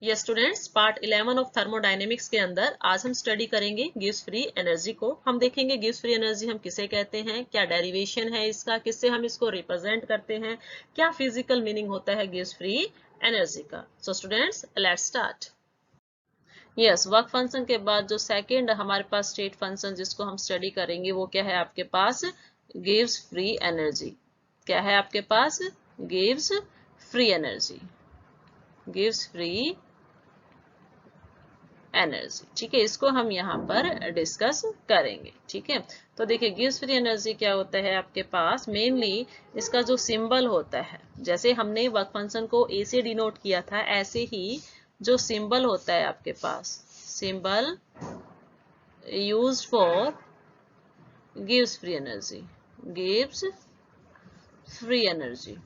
ये students part 11 of thermodynamics के अंदर आज हम स्टडी करेंगे गिव्स फ्री एनर्जी को। हम देखेंगे गिव्स फ्री एनर्जी हम किसे कहते हैं, क्या डेरिवेशन है इसका, किससे हम इसको रिप्रेजेंट करते हैं, क्या फिजिकल मीनिंग होता है गिव्स फ्री एनर्जी का। So students let's start. Yes, work function के बाद जो सेकेंड हमारे पास स्टेट फंक्शन जिसको हम स्टडी करेंगे वो क्या है आपके पास, गिव्स फ्री एनर्जी। क्या है आपके पास, gives free energy, gives free energy. ठीक है, इसको हम यहाँ पर डिस्कस करेंगे। ठीक है, तो देखिए गिव्स फ्री एनर्जी क्या होता है आपके पास, मेनली इसका जो सिंबल होता है, जैसे हमने वर्क फंक्शन को ए से डिनोट किया था, ऐसे ही जो सिंबल होता है आपके पास, symbol used for gives free energy, gives free energy.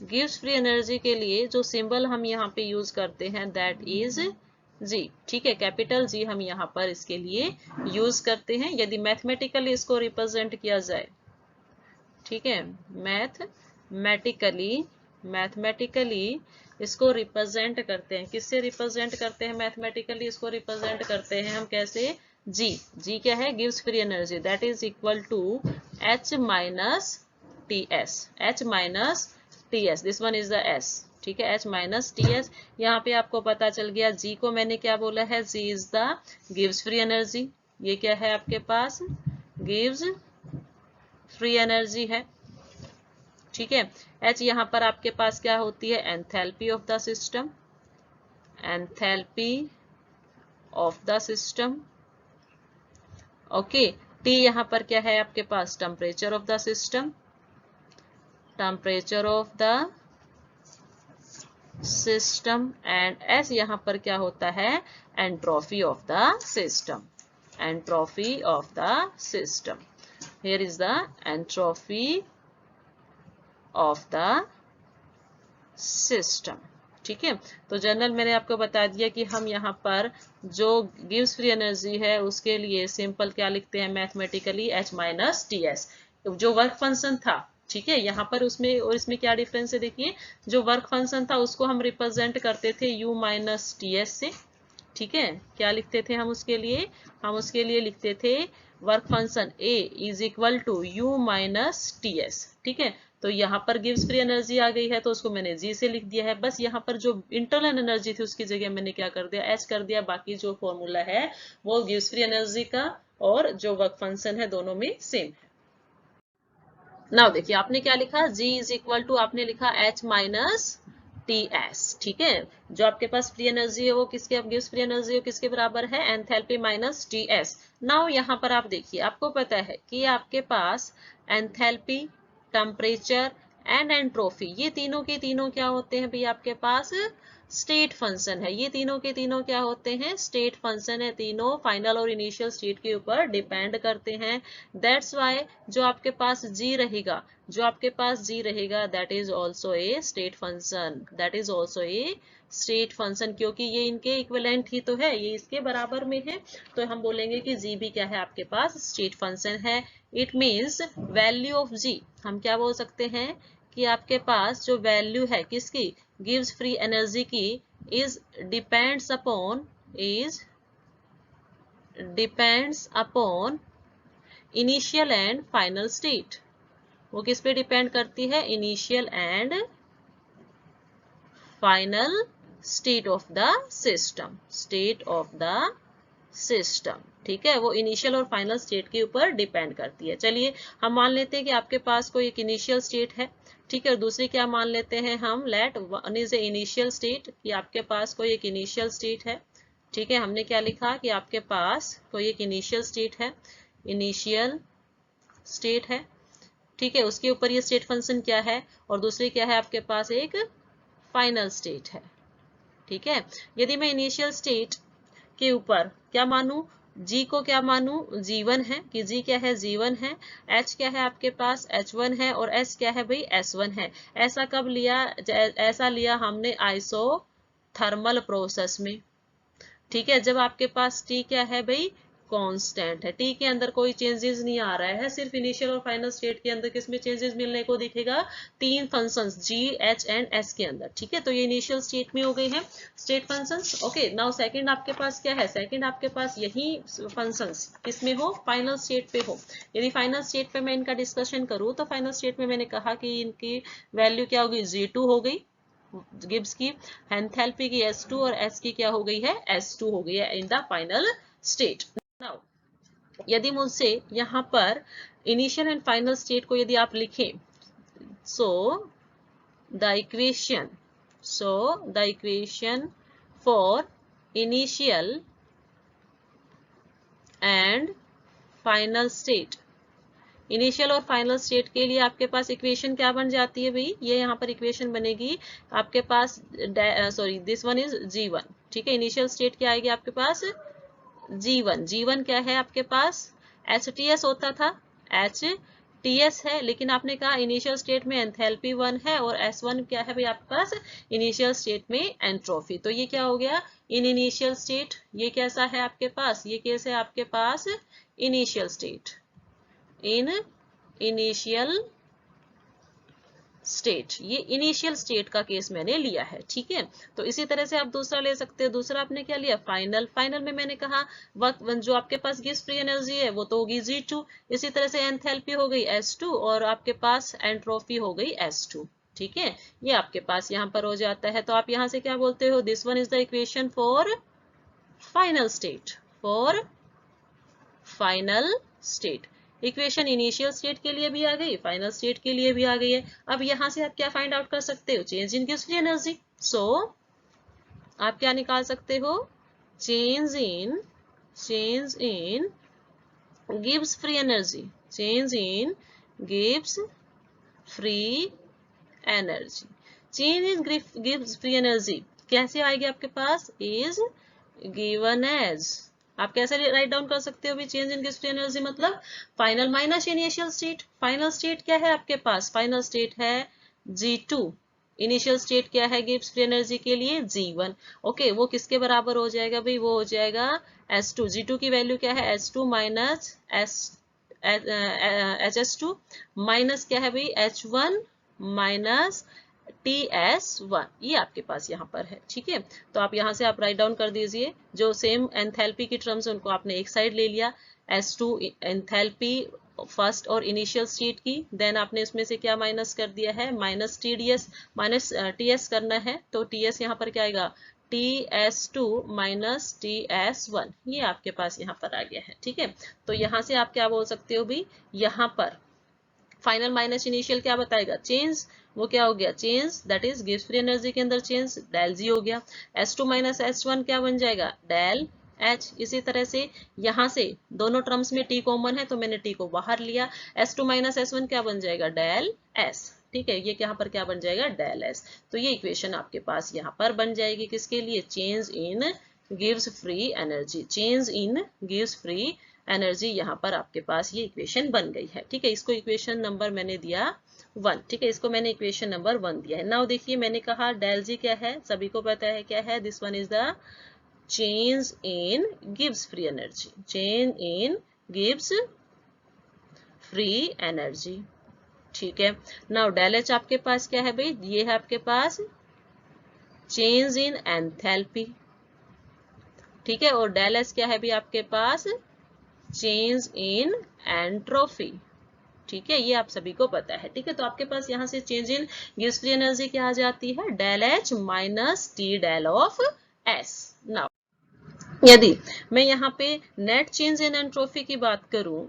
Gives free energy के लिए जो सिंबल हम यहाँ पे यूज करते हैं दैट इज जी। ठीक है, कैपिटल जी हम यहाँ पर इसके लिए यूज करते हैं यदि मैथमेटिकली इसको रिप्रेजेंट किया जाए। ठीक है, मैथमेटिकली इसको रिप्रेजेंट करते हैं, किससे रिप्रेजेंट करते हैं, मैथमेटिकली इसको रिप्रेजेंट करते हैं हम कैसे, जी। जी क्या है, गिव्स free energy that is equal to H minus T S, H minus T S, this one is the S। ठीक है, H माइनस टी एस। यहाँ पे आपको पता चल गया G को मैंने क्या बोला है, G is the gives free energy. ये क्या है आपके पास, गिव्स फ्री एनर्जी है। ठीक है, H यहाँ पर आपके पास क्या होती है, enthalpy of the system, enthalpy of the system. Okay, T यहाँ पर क्या है आपके पास, temperature of the system, temperature of the system. And S यहाँ पर क्या होता है, entropy of the system, entropy of the system. Here is the entropy of the system. ठीक है, तो जनरल मैंने आपको बता दिया कि हम यहाँ पर जो गिव्स फ्री एनर्जी है उसके लिए सिंपल क्या लिखते हैं mathematically, H minus T S, जो वर्क फंक्शन था। ठीक है, यहाँ पर उसमें और इसमें क्या डिफरेंस है, देखिए जो वर्क फंक्शन था उसको हम रिप्रेजेंट करते थे U माइनस टी एस से। ठीक है, क्या लिखते थे हम उसके लिए, हम उसके लिए लिखते थे work function A is equal to U minus T S. ठीक है, तो यहाँ पर गिव्स फ्री एनर्जी आ गई है तो उसको मैंने G से लिख दिया है, बस यहाँ पर जो इंटरनल एनर्जी थी उसकी जगह मैंने क्या कर दिया, H कर दिया। बाकी जो फॉर्मूला है वो गिव्स फ्री एनर्जी का और जो वर्क फंक्शन है दोनों में सेम है। नाउ देखिए आपने क्या लिखा, G इज इक्वल टू आपने लिखा H माइनस टी एस। ठीक है, जो आपके पास फ्री एनर्जी है वो किसके, गिव्स फ्री एनर्जी है किसके बराबर है, enthalpy minus T S. Now यहाँ पर आप देखिए, आपको पता है कि आपके पास एंथैल्पी, टेम्परेचर एंड एंट्रोफी, ये तीनों के तीनों क्या होते हैं भाई, आपके पास स्टेट फंक्शन है। ये तीनों के तीनों क्या होते हैं, स्टेट फंक्शन है। तीनों फाइनल और इनिशियल स्टेट के ऊपर डिपेंड करते हैं। दैट्स वाई जो आपके पास G रहेगा, जो आपके पास G रहेगा that is also a state function, that is also a state function, क्योंकि ये इनके इक्विवेलेंट ही तो है, ये इसके बराबर में है। तो हम बोलेंगे कि G भी क्या है आपके पास, स्टेट फंक्शन है। It means value of G, हम क्या बोल सकते हैं कि आपके पास जो वैल्यू है किसकी, गिव्स फ्री एनर्जी की, is depends upon initial and final state. वो किस पे डिपेंड करती है, initial and final state of the system, state of the system. ठीक है, वो इनिशियल और फाइनल स्टेट के ऊपर डिपेंड करती है। चलिए हम मान लेते हैं कि आपके पास कोई एक इनिशियल स्टेट है। ठीक है, और दूसरी क्या मान लेते हैं हम, let one is a initial state, कि आपके पास कोई एक इनिशियल स्टेट है। ठीक है, हमने क्या लिखा कि आपके पास कोई एक इनिशियल स्टेट है, इनिशियल स्टेट है। ठीक है, उसके ऊपर ये स्टेट फंक्शन क्या है, और दूसरी क्या है आपके पास, एक फाइनल स्टेट है। ठीक है, यदि मैं इनिशियल स्टेट के ऊपर क्या मानूं, G को क्या मानूं, G1 है, कि G क्या है, G1 है। H क्या है आपके पास, H1 है, और S क्या है भाई, S1 है। ऐसा कब लिया, ऐसा लिया हमने आइसोथर्मल प्रोसेस में। ठीक है, जब आपके पास T क्या है भाई, कांस्टेंट है। टी के अंदर कोई चेंजेस नहीं आ रहा है, सिर्फ इनिशियल और फाइनल स्टेट के अंदर किसमें चेंजेस मिलने को दिखेगा, तीन functions G, H and S के अंदर। ठीक है, तो ये इनिशियल स्टेट में हो गई है state functions. Okay, now second आपके पास क्या है, सेकंड आपके पास यही फंक्शंस किसमें हो, फाइनल स्टेट पे हो। यदि फाइनल स्टेट पे मैं इनका डिस्कशन करूँ तो फाइनल स्टेट में मैंने कहा कि इनकी वैल्यू क्या होगी, G2 हो गई गिब्स की, एंथैल्पी की S2 और S की क्या हो गई है, S2 हो गई है in the final state. Now यदि मुझसे यहाँ पर इनिशियल एंड फाइनल स्टेट को यदि आप लिखें, so the equation for initial and final state, initial और फाइनल स्टेट के लिए आपके पास इक्वेशन क्या बन जाती है भाई, ये यहाँ पर इक्वेशन बनेगी आपके पास, sorry this one is G1। ठीक है, इनिशियल स्टेट क्या आएगी आपके पास, G1 क्या है आपके पास, HTS होता था, HTS है, लेकिन आपने कहा इनिशियल स्टेट में एंथैल्पी 1 है और S1 क्या है भाई आपके पास, इनिशियल स्टेट में एंट्रोफी। तो ये क्या हो गया, इन इनिशियल स्टेट, ये कैसा है आपके पास, ये कैसे है आपके पास initial state, in initial state, ये इनिशियल स्टेट का केस मैंने लिया है। ठीक है, तो इसी तरह से आप दूसरा ले सकते हो, दूसरा आपने क्या लिया, फाइनल। फाइनल में मैंने कहा वक्त जो आपके पास गिब्स फ्री एनर्जी है वो तो होगी G2, इसी तरह से एंथैल्पी हो गई S2 और आपके पास एंट्रोफी हो गई S2। ठीक है, ये आपके पास यहाँ पर हो जाता है। तो आप यहाँ से क्या बोलते हो, this one is the equation for final state, for final state. Equation initial state के लिए भी आ गई, फाइनल स्टेट के लिए भी आ गई है। अब यहां से आप क्या फाइंड आउट कर सकते हो, change in Gibbs free energy. So आप क्या निकाल सकते हो, change in Gibbs free energy, change in Gibbs free energy, change in Gibbs free energy कैसे आएगी आपके पास, इज गिवन एज, आप कैसे राइट डाउन कर सकते हो भी, change in Gibbs free energy मतलब final minus initial state. Final state क्या है आपके पास, फाइनल स्टेट है G2, इनिशियल स्टेट क्या है गिब्स फ्री एनर्जी के लिए, G1। ओके, वो किसके बराबर हो जाएगा भाई, वो हो जाएगा S2। G2 की वैल्यू क्या है, S2 माइनस HS2 माइनस क्या है भाई, H1 माइनस TS1, ये आपके पास यहाँ पर है। ठीक है, तो आप यहाँ से आप राइट डाउन कर दीजिए, जो सेम एंथैल्पी की टर्म्स उनको आपने एक साइड ले लिया, S2 एंथैल्पी फर्स्ट और इनिशियल स्टेट की, देन आपने इसमें से क्या माइनस कर दिया है, माइनस TDS, माइनस TS करना है, तो TS यहाँ पर क्या आएगा, TS2 माइनस TS1, ये आपके पास यहाँ पर आ गया है। ठीक है, तो यहाँ से आप क्या बोल सकते हो भी, यहाँ पर फाइनल माइनस इनिशियल क्या बताएगा, चेंज, वो क्या हो गया, change that is Gibbs free energy के अंदर चेंज, डेल G हो गया। S2 माइनस S1 क्या बन जाएगा, डेल H। इसी तरह से यहाँ से दोनों टर्म्स में T कॉमन है तो मैंने T को बाहर लिया, S2 माइनस S1 क्या बन जाएगा, डेल S। ठीक है, ये यहाँ पर क्या बन जाएगा, डेल S। तो ये इक्वेशन आपके पास यहाँ पर बन जाएगी किसके लिए, चेंज इन गिव्स फ्री एनर्जी, चेंज इन गिव्स फ्री एनर्जी, यहाँ पर आपके पास ये इक्वेशन बन गई है। ठीक है, इसको इक्वेशन नंबर मैंने दिया 1। ठीक है, इसको मैंने इक्वेशन नंबर 1 दिया है। नाउ देखिए मैंने कहा डेल G क्या है, सभी को पता है क्या है, this one is the change in Gibbs free energy, change in Gibbs free energy. ठीक है, नाउ डेल H आपके पास क्या है भाई, ये है आपके पास चेंज इन एंथैल्पी। ठीक है, और डेल S क्या है भी आपके पास, चेंज इन एंट्रोफी। ठीक है, ये आप सभी को पता है। ठीक है, तो आपके पास यहाँ से change in Gibbs free energy क्या आ जाती है, del H minus T del of S। Now यदि मैं यहाँ पे नेट चेंज इन एंट्रोफी की बात करूं,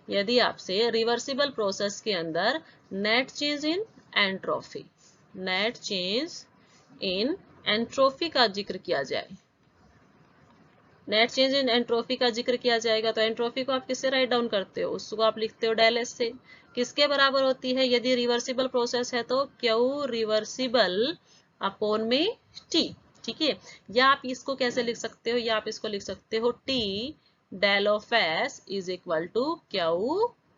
यदि आपसे रिवर्सिबल प्रोसेस के अंदर net change in entropy, net change in entropy का जिक्र किया जाए, नेट चेंज इन एंट्रोफी का जिक्र किया जाएगा, तो एंट्रोफी को आप किससे राइट डाउन करते हो, उसको आप लिखते हो डेल S से। किसके बराबर होती है, यदि रिवर्सिबल प्रोसेस है तो Q रिवर्सिबल अपॉन में T। ठीक है, या आप इसको कैसे लिख सकते हो, या आप इसको लिख सकते हो T del of S is equal to Q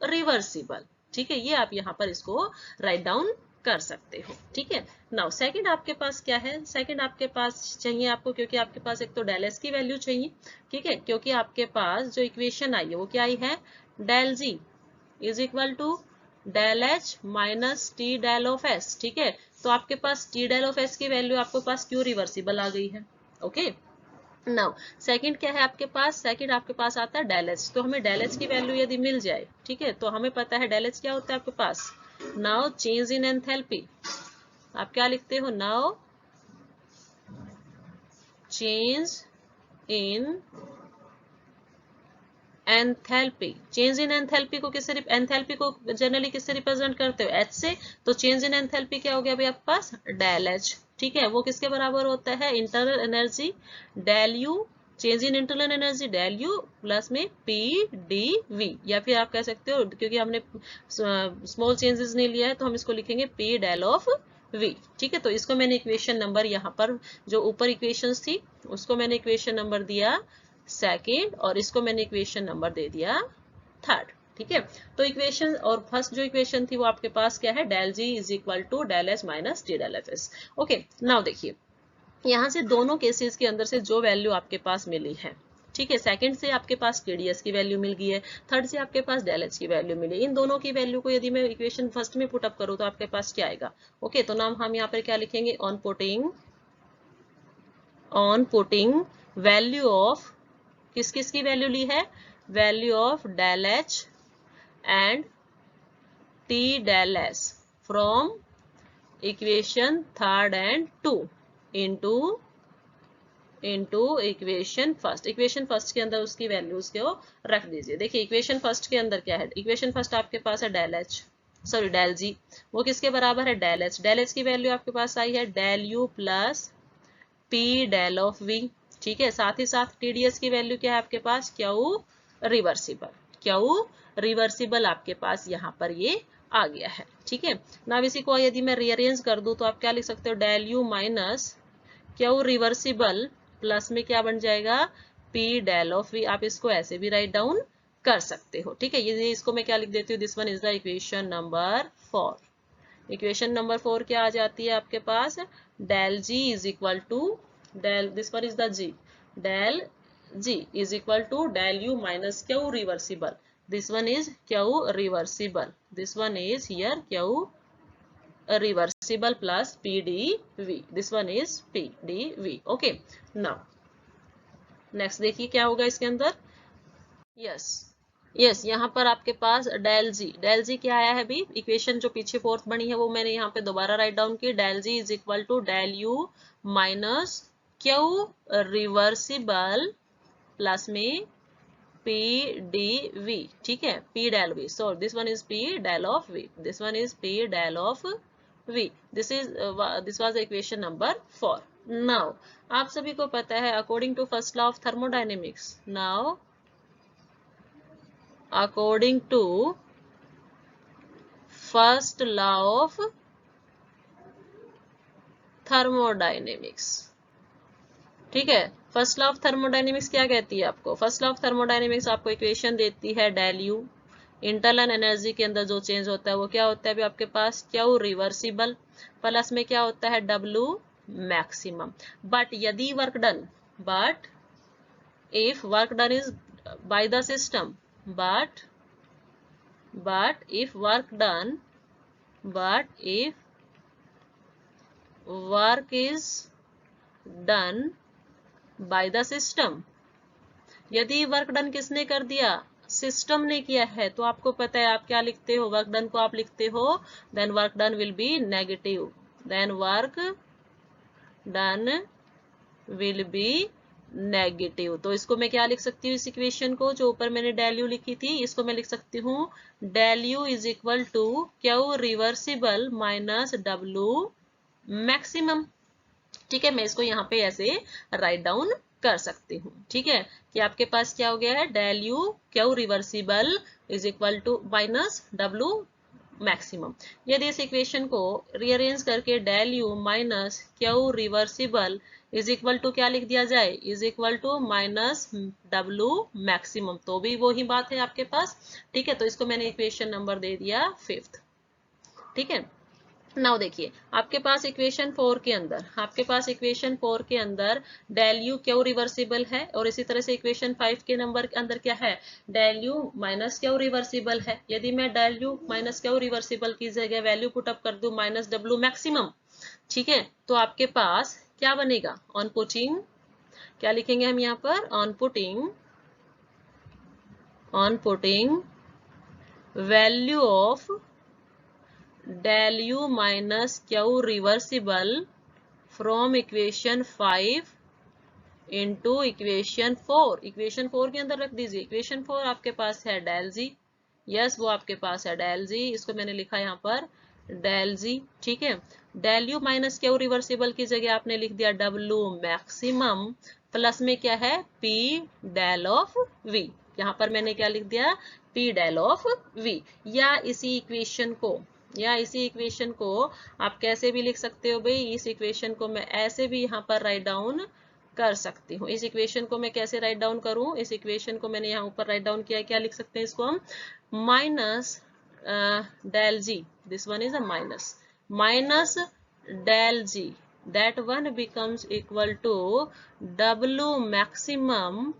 reversible. ठीक है, ये आप यहाँ पर इसको राइट डाउन कर सकते हो। ठीक है, नाउ सेकंड आपके पास क्या है, सेकंड आपके पास चाहिए आपको, क्योंकि आपके पास एक तो डेल एस की वैल्यू चाहिए। ठीक है, क्योंकि आपके पास जो इक्वेशन आई है वो क्या आई है, del ji is equal to del H minus T del of S. ठीक है, तो आपके पास टी डेल ऑफ एस की वैल्यू आपके पास क्यों रिवर्सिबल आ गई है। ओके, नाउ सेकंड क्या है आपके पास, सेकंड आपके पास आता है डेल एच। तो हमें डेल एच की वैल्यू यदि मिल जाए, ठीक है, तो हमें पता है डेल एच क्या होता है आपके पास, नाउ चेंज इन एंथैल्पी। आप क्या लिखते हो, now change in enthalpy. Change in enthalpy को किससे, एंथैल्पी को जनरली किससे रिप्रेजेंट करते हो, एच से। तो चेंज इन एंथैल्पी क्या हो गया भाई आपके पास, डेल एच। ठीक है, वो किसके बराबर होता है, internal energy del U, change in internal energy del U plus में पी डी वी, या फिर आप कह सकते हो, क्योंकि हमने स्मॉल चेंजेस नहीं लिया है तो हम इसको लिखेंगे पी डेल ऑफ वी। ठीक है, तो इसको मैंने इक्वेशन नंबर यहाँ पर जो ऊपर इक्वेशंस थी उसको मैंने इक्वेशन नंबर दिया सेकेंड, और इसको मैंने इक्वेशन नंबर दे दिया थर्ड। ठीक है, तो इक्वेशन और फर्स्ट जो इक्वेशन थी वो आपके पास क्या है, del ji is equal to del H minus T del of S. Okay, now देखिए यहाँ से दोनों केसेस के अंदर से जो वैल्यू आपके पास मिली है, ठीक है, सेकंड से आपके पास टीडीएस की वैल्यू मिल गई है, थर्ड से आपके पास डेल एच की वैल्यू मिली, इन दोनों की वैल्यू को यदि मैं इक्वेशन फर्स्ट में पुट अप करूं तो आपके पास क्या आएगा। ओके, तो नाम हम यहाँ पर क्या लिखेंगे, ऑन पुटिंग वैल्यू ऑफ, किस किस की वैल्यू ली है, value of del H and T del S from equation third and two into equation first. Equation first के अंदर उसकी वैल्यूज को रख दीजिए। देखिए इक्वेशन फर्स्ट के अंदर क्या है, इक्वेशन फर्स्ट आपके पास है del H, sorry del G, वो किसके बराबर है, डेल एच। डेल एच की वैल्यू आपके पास आई है del U plus P del of V. ठीक है, साथ ही साथ टीडीएस की वैल्यू क्या है आपके पास, क्यू रिवर्सिबल, क्यू रिवर्सिबल आपके पास यहाँ पर ये आ गया है। ठीक है, ना इसी को यदि मैं रीअरेंज कर दूं तो आप क्या लिख सकते हो, del you minus Q reversible plus में क्या बन जाएगा, पी डेल ऑफ वी। आप इसको ऐसे भी राइट डाउन कर सकते हो। ठीक है, ये इसको मैं क्या लिख देती हूँ, this one is the equation number 4। Equation number 4 क्या आ जाती है आपके पास, del ji is equal to del, this one is the G, del ji is equal to del you minus Q reversible, this one is Q reversible, this one is here Q reversible plus P D V, this one is P D V. Okay, now next देखिए क्या होगा इसके अंदर, yes yes, यहाँ पर आपके पास del जी क्या आया है अभी, इक्वेशन जो पीछे फोर्थ बनी है वो मैंने यहाँ पे दोबारा राइट डाउन की, del ji is equal to del you minus Q reversible plus में पी डी वी। ठीक है, P del V, so this one is P del of V, this one is P del of V, this was equation number 4। Now आप सभी को पता है according to first law of thermodynamics, now according to first law of thermodynamics, ठीक है, first law of thermodynamics क्या कहती है आपको, फर्स्ट लॉ ऑफ थर्मोडायनेमिक्स आपको इक्वेशन देती है डेल यू, इंटरनल एनर्जी के अंदर जो चेंज होता है वो क्या होता है अभी आपके पास, क्यू रिवर्सिबल प्लस में क्या होता है, डब्ल्यू मैक्सिमम। बट यदि work done, but if work done is by the system, but if work done, but if work is done by the system, यदि वर्क डन किसने कर दिया, सिस्टम ने किया है, तो आपको पता है आप क्या लिखते हो, वर्क डन को आप लिखते हो, then work done will be negative, then work done will be negative. तो इसको मैं क्या लिख सकती हूँ, इस इक्वेशन को जो ऊपर मैंने डेल यू लिखी थी इसको मैं लिख सकती हूँ del U is equal to Q reversible minus W maximum. ठीक है, मैं इसको यहाँ पे ऐसे राइट डाउन कर सकती हूँ। ठीक है, कि आपके पास क्या हो गया है, del U Q reversible is equal to minus W maximum. यदि इस इक्वेशन को रीअरेंज करके del you minus Q reversible is equal to क्या लिख दिया जाए, is equal to minus W maximum, तो भी वही बात है आपके पास। ठीक है, तो इसको मैंने इक्वेशन नंबर दे दिया 5th। ठीक है, नाउ देखिए आपके पास इक्वेशन 4 के अंदर डेल यू क्यू रिवर्सिबल है, और इसी तरह से इक्वेशन 5 के नंबर के अंदर क्या है, del you minus Q reversible है। यदि मैं del you minus Q reversible की जगह वैल्यू पुट अप कर दूं माइनस डब्ल्यू मैक्सिमम, ठीक है, तो आपके पास क्या बनेगा, ऑन पुटिंग, क्या लिखेंगे हम यहाँ पर, on putting value of del u minus q reversible from equation 5 into equation 4, equation 4 के अंदर रख दीजिए। इक्वेशन 4 आपके पास है del z, यस वो आपके पास है del z, इसको मैंने लिखा यहाँ पर del z, ठीक है। del u minus q reversible की जगह आपने लिख दिया w मैक्सिमम, प्लस में क्या है p del ऑफ v, यहाँ पर मैंने क्या लिख दिया p del ऑफ v। या इसी इक्वेशन को आप कैसे भी लिख सकते हो भाई, इस इक्वेशन को मैं ऐसे भी यहाँ पर राइट डाउन कर सकती हूँ। इस इक्वेशन को मैं कैसे राइट डाउन करूँ, इस इक्वेशन को मैंने यहाँ ऊपर राइट डाउन किया, क्या लिख सकते हैं इसको हम, minus del G, this one is a minus del G, that one becomes equal to W maximum,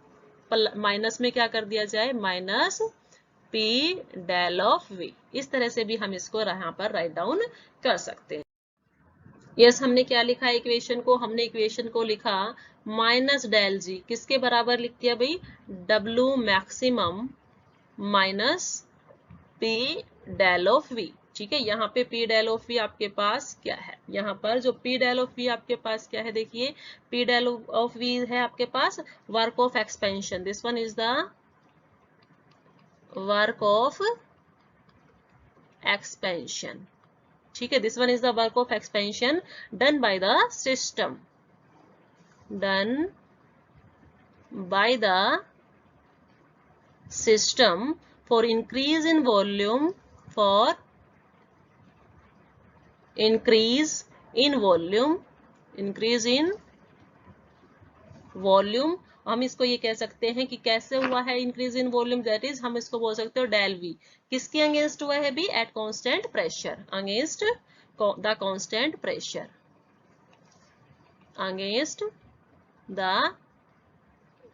minus में क्या कर दिया जाए, minus P del of V। इस तरह से भी हम इसको यहाँ पर राइट डाउन कर सकते हैं। यस हमने क्या लिखा है इक्वेशन को, हमने इक्वेशन को लिखा माइनस डेल जी, किसके बराबर लिख दिया भाई, W maximum minus P del of V, ठीक है। यहाँ पे P del ऑफ V आपके पास क्या है, यहाँ पर जो P del ऑफ V आपके पास क्या है, देखिए P del ऑफ V है आपके पास work of expansion, this one is the work of expansion, ठीक है, this one is the work of expansion done by the system, for increase in volume, हम इसको ये कह सकते हैं कि कैसे हुआ है increase in volume, that is हम इसको बोल सकते हो डेल वी, किसके अगेंस्ट हुआ है भी, at constant pressure, against the constant pressure, against the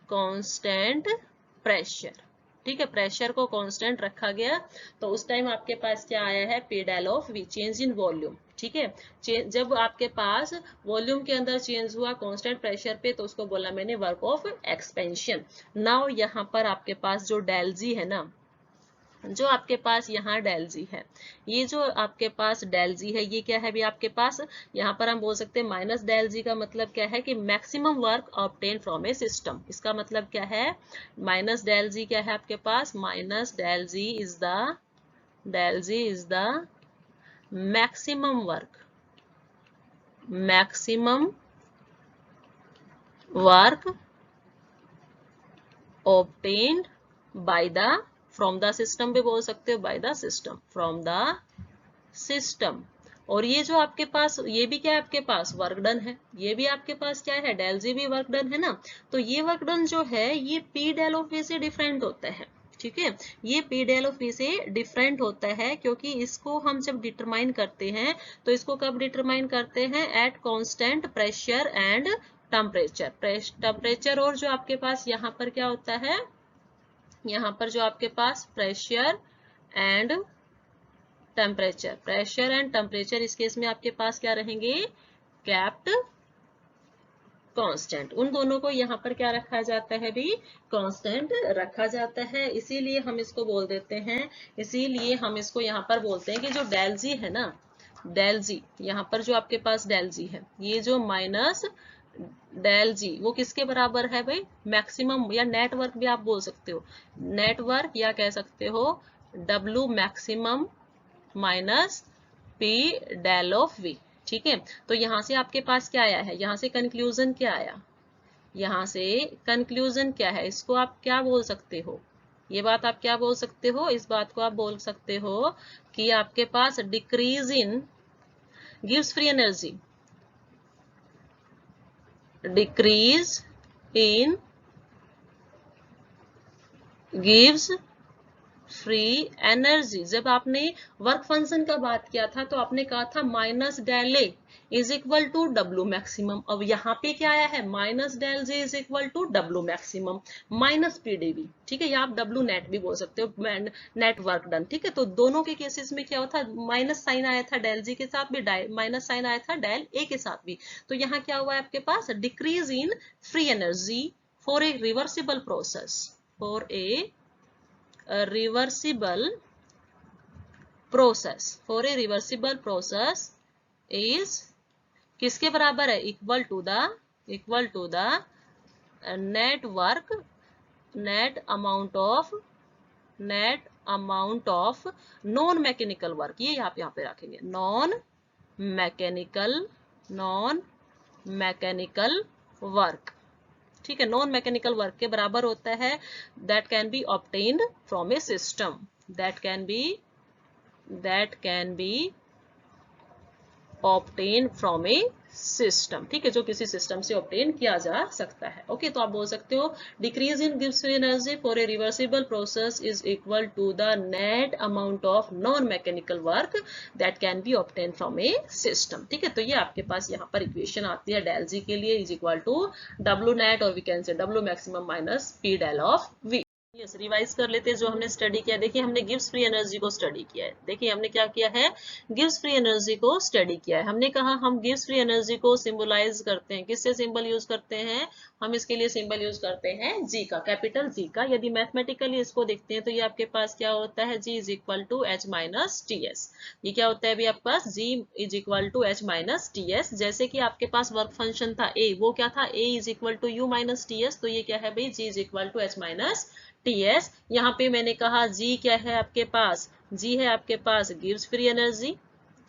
constant pressure, ठीक है, प्रेशर को कांस्टेंट रखा गया, तो उस टाइम आपके पास क्या आया है, P del of V, change in volume, ठीक है। जब आपके पास वॉल्यूम के अंदर चेंज हुआ कांस्टेंट प्रेशर पे, तो उसको बोला मैंने वर्क ऑफ एक्सपेंशन। नाउ यहाँ पर आपके पास जो डेल जी है ना, जो आपके पास यहाँ डेल जी है, ये जो आपके पास डेल जी है, ये क्या है भी आपके पास, यहाँ पर हम बोल सकते हैं माइनस डेल जी का मतलब क्या है कि maximum work obtain from a system, इसका मतलब क्या है, माइनस डेल जी क्या है आपके पास, minus del ji is the maximum work obtained by the, from the system भी बोल सकते हो, by the system, from the system. और ये जो आपके पास, ये भी क्या है आपके पास, वर्क डन है, ये भी आपके पास क्या है, डेल जी भी वर्क डन है ना, तो ये वर्क डन जो है ये P del ऑफ V से डिफरेंट होता है, ठीक है, ये P del ऑफ V से डिफरेंट होता है, क्योंकि इसको हम जब डिटरमाइन करते हैं, तो इसको कब डिटरमाइन करते हैं, at constant pressure and temperature, और जो आपके पास यहाँ पर क्या होता है, यहाँ पर जो आपके पास प्रेशर एंड टेम्परेचर, इस केस में आपके पास क्या रहेंगे, कैप्ड कांस्टेंट, उन दोनों को यहाँ पर क्या रखा जाता है भी, कांस्टेंट रखा जाता है, इसीलिए हम इसको बोल देते हैं, इसीलिए हम इसको यहाँ पर बोलते हैं कि जो डेल जी है ना, डेल जी, यहाँ पर जो आपके पास डेल जी है, ये जो माइनस डेल जी, वो किसके बराबर है भाई, मैक्सिमम या नेटवर्क भी आप बोल सकते हो, नेटवर्क, या कह सकते हो W maximum minus P del of V, ठीक है। तो यहाँ से आपके पास क्या आया है, यहाँ से कंक्लूजन क्या आया, यहाँ से कंक्लूजन क्या है, इसको आप क्या बोल सकते हो, ये बात आप क्या बोल सकते हो, इस बात को आप बोल सकते हो कि आपके पास डिक्रीज इन गिव्स free energy, decrease in gives free energy. जब आपने वर्क फंक्शन का बात किया था तो आपने कहा था minus del A is equal to W maximum. अब यहाँ पे क्या आया है, minus del G is equal to W maximum minus PDV. ठीक है, या आप डब्ल्यू नेट भी बोल सकते हो, नेट वर्क डन। ठीक है, तो दोनों के केसेस में क्या होता है, माइनस साइन आया था डेल जी के साथ भी, माइनस साइन आया था डेल ए के साथ भी। तो यहाँ क्या हुआ है आपके पास, decrease in free energy for a reversible process, for a reversible process, for a reversible process is किसके बराबर है, equal to the net work, net amount of non mechanical work. ये आप यहाँ पे रखेंगे, नॉन मैकेनिकल वर्क। ठीक है, नॉन मैकेनिकल वर्क के बराबर होता है, that can B obtained from a system, that can be obtain from a system. ठीक है, जो किसी सिस्टम से ऑब्टेन किया जा सकता है। ओके, तो आप बोल सकते हो डिक्रीज इन गिव्स free energy for a reversible process is equal to the net amount of non mechanical work that can be obtain from a system. ठीक है, तो ये आपके पास यहाँ पर इक्वेशन आती है डेल जी के लिए is equal to W net, और we can say W maximum minus P del of V. Yes, revise कर लेते हैं जो हमने स्टडी किया। देखिए, हमने गिव्स फ्री एनर्जी को स्टडी किया है। देखिए, हमने क्या किया है, गिव्स फ्री एनर्जी को स्टडी किया है। हमने कहा हम गिव्स फ्री एनर्जी को सिंबलाइज करते हैं, किससे सिंबल यूज करते हैं, हम इसके लिए सिंबल यूज करते हैं जी का, कैपिटल जी का। यदि मैथमेटिकली इसको देखते हैं तो ये आपके पास क्या होता है, G is equal to H minus T S. ये क्या होता है अभी आपके पास, G is equal to H minus T S. जैसे कि आपके पास वर्क फंक्शन था ए, वो क्या था, A is equal to U minus T S. तो ये क्या है भाई, G is equal to H minus ts। यहाँ पे मैंने कहा g क्या है आपके पास, g है आपके पास गिव्स फ्री एनर्जी।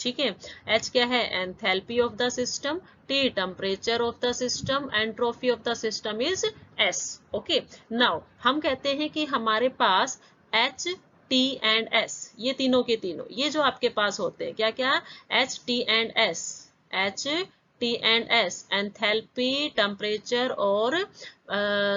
ठीक है, h क्या है, enthalpy of the system, t temperature of the system, entropy of the system is s। Okay, now हम कहते हैं कि हमारे पास h t एंड s, ये तीनों के तीनों, ये जो आपके पास होते हैं क्या क्या, h t and s, h t and s, enthalpy, temperature और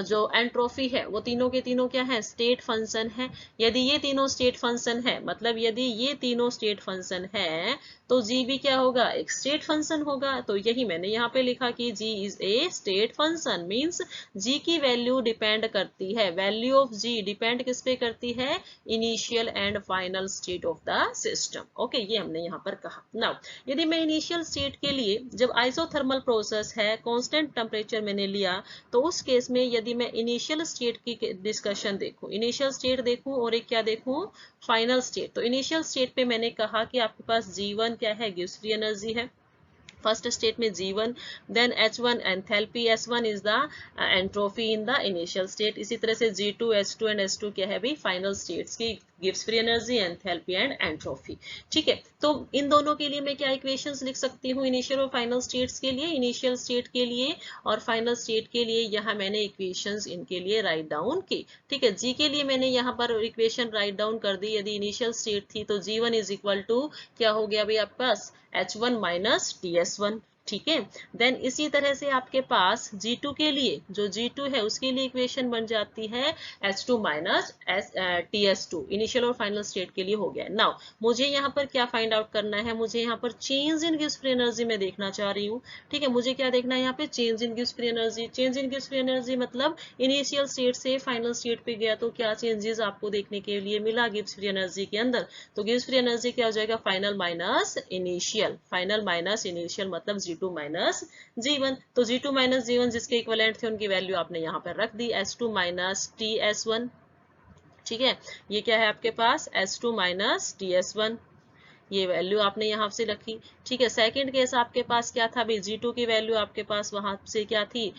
जो एंट्रोफी है, वो तीनों के तीनों क्या है, स्टेट फंक्शन है। यदि ये तीनों स्टेट फंक्शन है, मतलब यदि ये तीनों स्टेट फंक्शन है तो जी भी क्या होगा, एक स्टेट फंक्शन होगा। तो यही मैंने यहाँ पे लिखा कि G is a state function, means G की वैल्यू डिपेंड करती है, वैल्यू ऑफ जी डिपेंड किस पे करती है, initial and final state of the system. Okay, ये हमने यहाँ पर कहा। नाउ यदि मैं इनिशियल स्टेट के लिए, जब आइसोथर्मल प्रोसेस है, कांस्टेंट टेम्परेचर मैंने लिया, तो उस केस में यदि मैं इनिशियल स्टेट की डिस्कशन देखूं, इनिशियल स्टेट देखूं और एक क्या देखूं, फाइनल स्टेट। तो इनिशियल स्टेट पे मैंने कहा कि आपके पास G1 क्या है, गिव्स फ्री एनर्जी है। फर्स्ट स्टेट में G1, then H1 enthalpy, S1 is the entropy in the initial state. इसी तरह से G2, H2 एंड S2 क्या है भी, फाइनल स्टेट्स की गिव्स free energy, enthalpy and entropy. ठीक है, तो इन दोनों के लिए मैं क्या इक्वेशंस लिख सकती हूँ, इनिशियल और फाइनल स्टेट्स के लिए, इनिशियल स्टेट के लिए और फाइनल स्टेट के लिए यहाँ मैंने इक्वेशंस इनके लिए राइट डाउन की। ठीक है, जी के लिए मैंने यहाँ पर इक्वेशन राइट डाउन कर दी। यदि इनिशियल स्टेट थी तो G1 इज इक्वल टू क्या हो गया भाई आपके पास, H1 माइनस TS1। ठीक है, देन इसी तरह से आपके पास G2 के लिए, जो G2 है उसके लिए इक्वेशन बन जाती है H2 माइनस TS2। इनिशियल और फाइनल स्टेट के लिए हो गया। नाउ मुझे यहाँ पर क्या फाइंड आउट करना है, मुझे यहाँ पर चेंज इन गिव्स फ्री एनर्जी में देखना चाह रही हूँ। ठीक है, मुझे क्या देखना है यहाँ पे, चेंज इन गिव्स फ्री एनर्जी। चेंज इन गिव्स फ्री एनर्जी मतलब इनिशियल स्टेट से फाइनल स्टेट पे गया तो क्या चेंजेस आपको देखने के लिए मिला गिव्स फ्री एनर्जी के अंदर। तो गिव्स फ्री एनर्जी क्या हो जाएगा, final minus initial, final minus initial मतलब G2 माइनस G1। तो G2 माइनस G1 जिसके इक्विवेलेंट थे उनकी वैल्यू आपने यहाँ पर रख दी, S2 माइनस TS1। ठीक है, ये क्या है आपके पास, S2 माइनस TS1, ये वैल्यू आपने यहाँ से रखी। ठीक है, सेकंड केस आपके पास क्या था भाई, G2 की वैल्यू आपके पास वहां से क्या थी,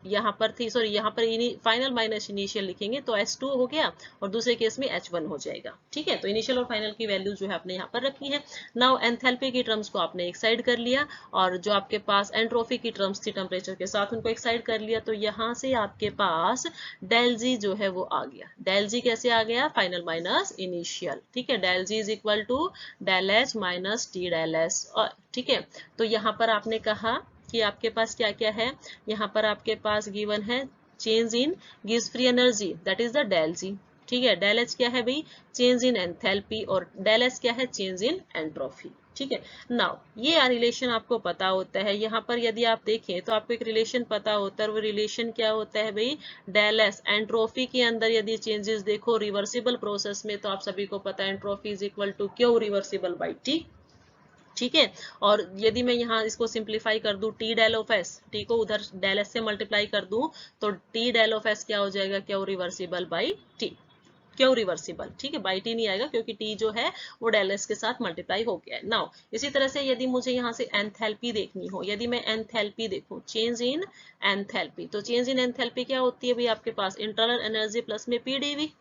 यहाँ पर थी, सॉरी यहाँ पर फाइनल माइनस इनिशियल लिखेंगे तो S2 हो गया और दूसरे केस में H1 हो जाएगा। ठीक है, तो इनिशियल और फाइनल की वैल्यू जो है आपने यहाँ पर रखी है। नाउ एंथैल्पी की टर्म्स को आपने एक साइड कर लिया और जो आपके पास एंट्रोफी की टर्म्स थी टेम्परेचर के साथ, उनको एक साइड कर लिया। तो यहाँ से आपके पास डेल जी जो है वो आ गया। डेल जी कैसे आ गया, फाइनल माइनस इनिशियल। ठीक है, del ji is equal to del H minus T del S. ठीक है, तो यहाँ पर आपने कहा कि आपके पास क्या क्या है, यहाँ पर आपके पास गिवन है चेंज इन गिव्स free energy, that is the del G. ठीक है, डेल एच क्या है भाई, चेंज इन एंथैल्पी, और डेल एस क्या है, चेंज इन एंट्रोफी। ठीक है, नाउ ये रिलेशन आपको पता होता है। यहाँ पर यदि आप देखें तो आपको एक रिलेशन पता होता है, वो रिलेशन क्या होता है भाई, डेल एस एंट्रोफी के अंदर यदि चेंजेस देखो रिवर्सिबल प्रोसेस में, तो आप सभी को पता है entropy is equal to Q reversible by T. ठीक है, और यदि मैं यहाँ इसको सिंप्लीफाई कर दूं, T del of S, T को उधर डेल एस से मल्टीप्लाई कर दूं, तो टी डेल ऑफ एस क्या हो जाएगा, Q reversible by T, Q reversible. ठीक है, बाई टी नहीं आएगा क्योंकि टी जो है वो डेल एस के साथ मल्टीप्लाई हो गया है। नाउ इसी तरह से यदि मुझे यहाँ से एंथैल्पी देखनी हो, यदि मैं एंथैल्पी देखूं, चेंज इन एंथैल्पी, तो चेंज इन एंथैल्पी क्या होती है भाई, आपके पास इंटरनल एनर्जी प्लस में पीडीवी।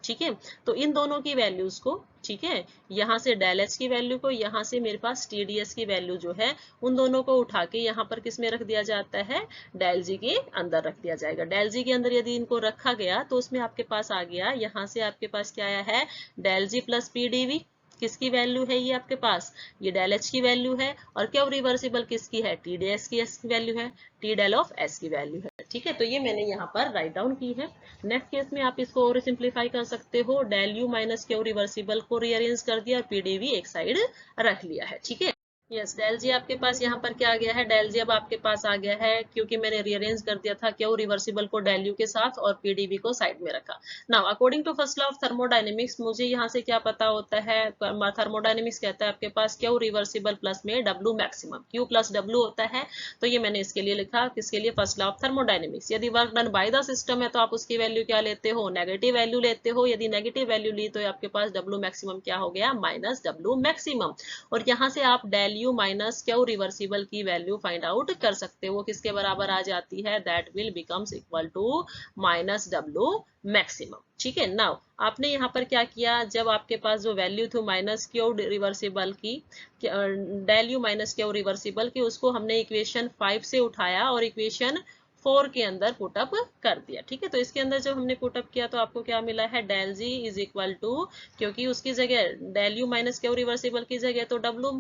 ठीक है, तो इन दोनों की वैल्यूज को, ठीक है, यहाँ से डेल एच की वैल्यू को, यहाँ से मेरे पास टीडीएस की वैल्यू जो है, उन दोनों को उठा के यहाँ पर किस में रख दिया जाता है, डेल जी के अंदर रख दिया जाएगा। डेल जी के अंदर यदि इनको रखा गया तो उसमें आपके पास आ गया, यहाँ से आपके पास क्या आया है, डेल जी प्लस पीडीवी। किसकी वैल्यू है ये आपके पास, ये डेल एच की वैल्यू है, और क्या रिवर्सिबल किसकी है, टी डी एस की वैल्यू है, टी डेल ऑफ एस की वैल्यू है। ठीक है, तो ये मैंने यहाँ पर राइट डाउन की है। नेक्स्ट केस में आप इसको और सिंप्लीफाई कर सकते हो, del you minus Q reversible को रीअरेंज कर दिया और पीडीवी एक साइड रख लिया है। ठीक है, यस, डेल जी आपके पास यहाँ पर क्या आ गया है, डेल जी अब आपके पास आ गया है क्योंकि मैंने रीअरेंज कर दिया था क्यू रिवर्सिबल को डेल यू के साथ और पीडीवी को साइड में रखा। Now according to first law of thermodynamics, मुझे यहाँ से क्या पता होता है, थर्मोडायनेमिक्स कहता है आपके पास क्यू रिवर्सिबल प्लस में W maximum, Q plus W होता है, तो ये मैंने इसके लिए लिखा, किसके लिए, फर्स्ट लॉ ऑफ थर्मोडायनेमिक्स। यदि work done by the system है तो आप उसकी वैल्यू क्या लेते हो, नेगेटिव वैल्यू लेते हो। यदि नेगेटिव वैल्यू ली तो आपके पास डब्ल्यू मैक्सिमम क्या हो गया, माइनस डब्ल्यू मैक्सिमम, और यहाँ से आप del you minus Q reversible की वैल्यू फाइंड आउट कर सकते हो, किसके बराबर आ जाती है, that will becomes equal to minus W maximum. ठीक है, नाउ आपने यहाँ पर क्या किया, जब आपके पास जो वैल्यू थी माइनस क्यू रिवर्सिबल की, del you minus Q reversible की, उसको हमने इक्वेशन 5 से उठाया और इक्वेशन 4 के अंदर पुटअप कर दिया। ठीक है, तो इसके अंदर जब हमने पुटअप किया तो आपको क्या मिला है, del ji is equal to, क्योंकि उसकी जगह del you minus Q reversible की जगह तो डब्ल्यू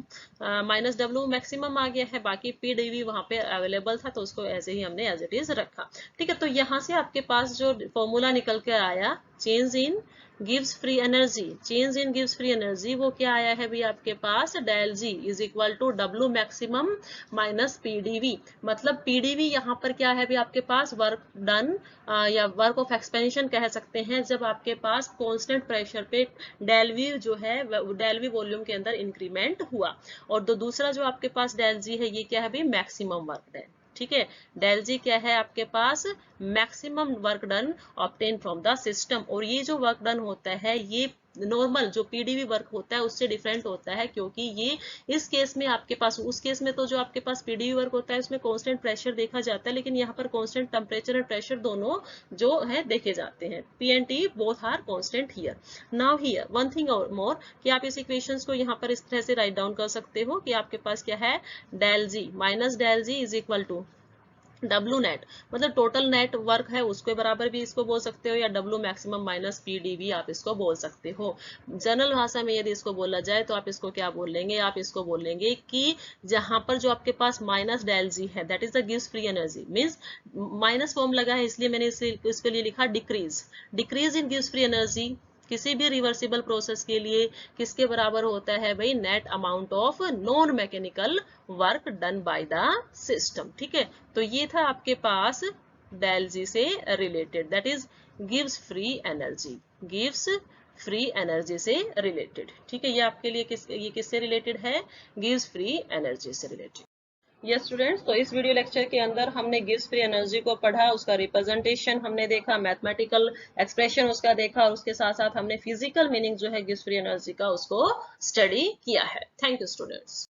माइनस डब्ल्यू मैक्सिमम आ गया है, बाकी पी डीवी वहां पे अवेलेबल था तो उसको ऐसे ही हमने एज इट इज रखा। ठीक है, तो यहाँ से आपके पास जो फॉर्मूला निकल के आया, चेंज इन गिव्स फ्री एनर्जी, चेंज इन गिव्स फ्री एनर्जी, वो क्या आया है भी आपके पास, del ji is equal to W maximum minus PDV. मतलब पीडीवी यहाँ पर क्या है भी आपके पास, वर्क डन या वर्क ऑफ एक्सपेंशन कह सकते हैं, जब आपके पास कांस्टेंट प्रेशर पे डेल वी जो है, डेल वी वॉल्यूम के अंदर इंक्रीमेंट हुआ। और दूसरा जो आपके पास डेल जी है, ये क्या है भी, मैक्सिमम वर्क डन। ठीक है, डेल जी क्या है आपके पास, maximum work done obtain from the system, और ये जो वर्क डन होता है ये नॉर्मल जो पीडीवी वर्क होता है उससे डिफरेंट होता है, क्योंकि ये इस केस में आपके पास, उस केस में तो जो आपके पास पीडीवी वर्क होता है उसमें कांस्टेंट प्रेशर देखा जाता है, लेकिन यहाँ पर कांस्टेंट टेम्परेचर एंड प्रेशर दोनों जो है देखे जाते हैं, p and t both are constant here. Now here one thing और मोर, कि आप इस इक्वेशंस को यहाँ पर इस तरह से राइट डाउन कर सकते हो कि आपके पास क्या है, del g minus del ji is equal to W net, मतलब टोटल नेट वर्क है उसके बराबर भी इसको बोल सकते हो, या डब्ल्यू मैक्सिमम माइनस पीडीवी आप इसको बोल सकते हो। जनरल भाषा में यदि इसको बोला जाए तो आप इसको क्या बोलेंगे, आप इसको बोलेंगे कि जहां पर जो आपके पास माइनस डेल जी है, that is the gives free energy, means minus form लगा है इसलिए मैंने इसके लिए लिखा डिक्रीज, डिक्रीज इन गिव्स फ्री एनर्जी किसी भी रिवर्सिबल प्रोसेस के लिए किसके बराबर होता है भाई, net amount of non mechanical work done by the system. ठीक है, तो ये था आपके पास डेल जी से related, that is gives free energy, gives free energy से रिलेटेड। ठीक है, ये आपके लिए ये किससे रिलेटेड है, गिव्स फ्री एनर्जी से रिलेटेड। यस स्टूडेंट्स, तो इस वीडियो लेक्चर के अंदर हमने गिव्स फ्री एनर्जी को पढ़ा, उसका रिप्रेजेंटेशन हमने देखा, मैथमेटिकल एक्सप्रेशन उसका देखा, और उसके साथ साथ हमने फिजिकल मीनिंग जो है गिव्स फ्री एनर्जी का उसको स्टडी किया है। Thank you students.